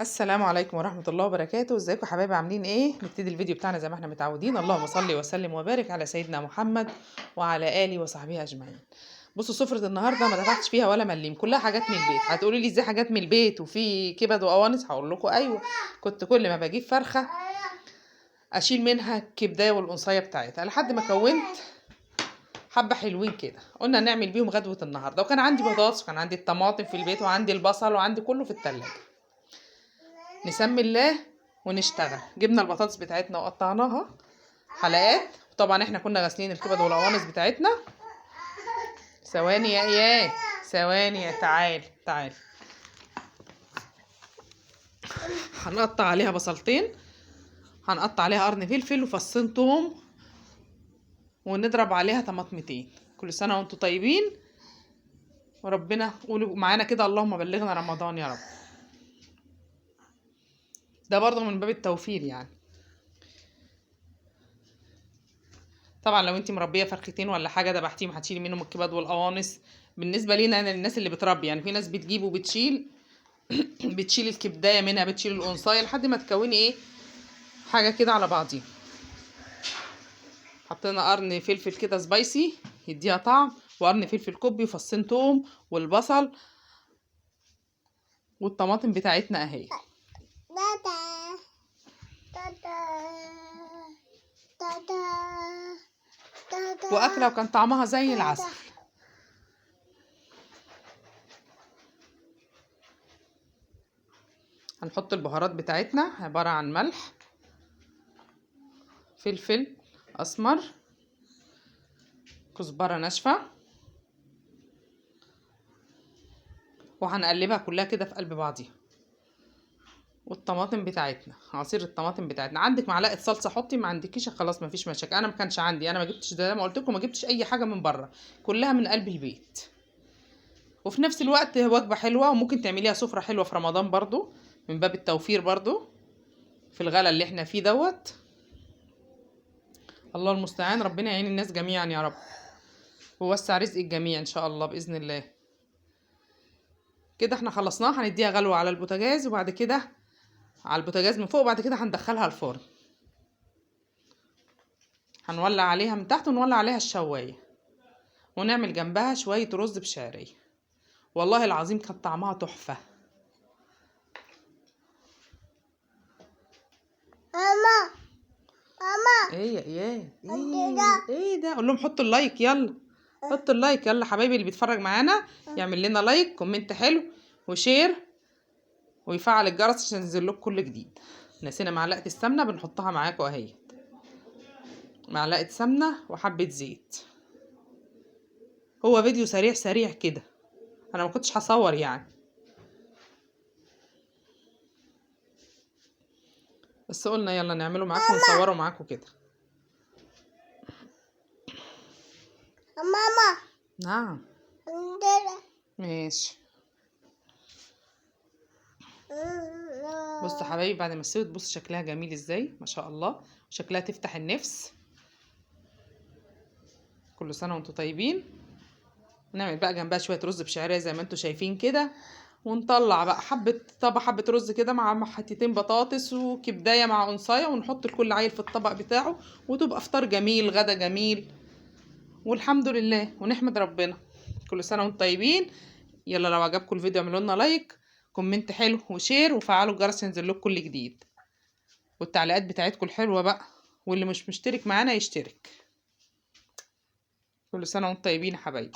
السلام عليكم ورحمة الله وبركاته. ازيكم يا حبايبي؟ عاملين ايه؟ نبتدي الفيديو بتاعنا زي ما احنا متعودين. اللهم صل وسلم وبارك على سيدنا محمد وعلى آله وصحبه اجمعين. بصوا سفرة النهارده ما دفعتش فيها ولا مليم، كلها حاجات من البيت. هتقولوا لي ازاي حاجات من البيت وفي كبد وقوانص؟ هقول لكم ايوه. كنت كل ما بجيب فرخة اشيل منها الكبدايه والقنصيه بتاعتها لحد ما كونت حبه حلوين كده، قلنا نعمل بيهم غدوه النهارده. وكان عندي بطاطس وكان عندي الطماطم في البيت وعندي البصل وعندي كله في التلاجة. نسمي الله ونشتغل. جبنا البطاطس بتاعتنا وقطعناها حلقات، وطبعا احنا كنا غاسلين الكبد والقوانص بتاعتنا. ثواني يا اياه، ثواني يا تعال. هنقطع عليها بصلتين، هنقطع عليها قرن فلفل وفصين توم، ونضرب عليها طماطمتين. كل سنه وانتم طيبين، وربنا قولوا معانا كده اللهم بلغنا رمضان يا رب. ده برضه من باب التوفير يعني. طبعا لو انت مربيه فرختين ولا حاجه دبحتيهم هتشيلي منهم الكبد والقوانص. بالنسبه لينا انا للناس اللي بتربي يعني، في ناس بتجيب وبتشيل بتشيل الكبدايه منها، بتشيل القنصايه لحد ما تكوني ايه حاجه كده على بعضيها. حطينا قرن فلفل كده سبايسي يديها طعم، وقرن فلفل كوبي وفصين توم والبصل والطماطم بتاعتنا اهي. واكله وكان طعمها زي العسل. هنحط البهارات بتاعتنا، عباره عن ملح، فلفل اسمر، كزبره ناشفه، وهنقلبها كلها كده في قلب بعضيها. والطماطم بتاعتنا، عصير الطماطم بتاعتنا. عندك معلقه صلصه حطي، ما عندكيش خلاص ما فيش مشاكل. انا ما كانش عندي، انا ما جبتش ده، ما قلت لكم ما جبتش اي حاجه من بره، كلها من قلب البيت. وفي نفس الوقت وجبه حلوه، وممكن تعمليها سفره حلوه في رمضان برضو، من باب التوفير برضو في الغلا اللي احنا فيه دوت. الله المستعان، ربنا يعين الناس جميعا يا رب، ووسع رزق الجميع ان شاء الله باذن الله. كده احنا خلصناها، هنديها غلوه على البوتاجاز، وبعد كده على البوتاجاز من فوق، وبعد كده هندخلها الفرن. هنولع عليها من تحت ونولع عليها الشوايه، ونعمل جنبها شويه رز بشعريه. والله العظيم كان طعمها تحفه. ماما ايه يا ايه ايه ده؟ قول لهم حطوا اللايك يلا، حطوا اللايك يلا حبايبي اللي بيتفرج معانا يعمل لنا لايك، كومنت حلو وشير، ويفعل الجرس عشان ينزل لكم كل جديد. نسينا معلقه السمنه بنحطها معاكم اهي، معلقه سمنه وحبه زيت. هو فيديو سريع كده، انا ما كنتش هصور يعني، بس قلنا يلا نعمله معاكم ونصوره معاكم كده. ماما نعم ماشي. بصوا حبايبي بعد ما استوت، بص شكلها جميل ازاي ما شاء الله، شكلها تفتح النفس. كل سنه وانتم طيبين. نعمل بقى جنبها شويه رز بشعريه زي ما انتم شايفين كده، ونطلع بقى حبه رز كده مع حتتين بطاطس وكبدايه مع قنصايه، ونحط لكل عيل في الطبق بتاعه، وتبقى فطار جميل غدا جميل، والحمد لله ونحمد ربنا. كل سنه وانتم طيبين. يلا لو عجبكم الفيديو اعملوا لنا لايك، كومنت حلو وشير، وفعلوا الجرس ينزل لكم كل جديد، والتعليقات بتاعتكم الحلوه بقى، واللي مش مشترك معانا يشترك. كل سنه وانتم طيبين يا حبايبي.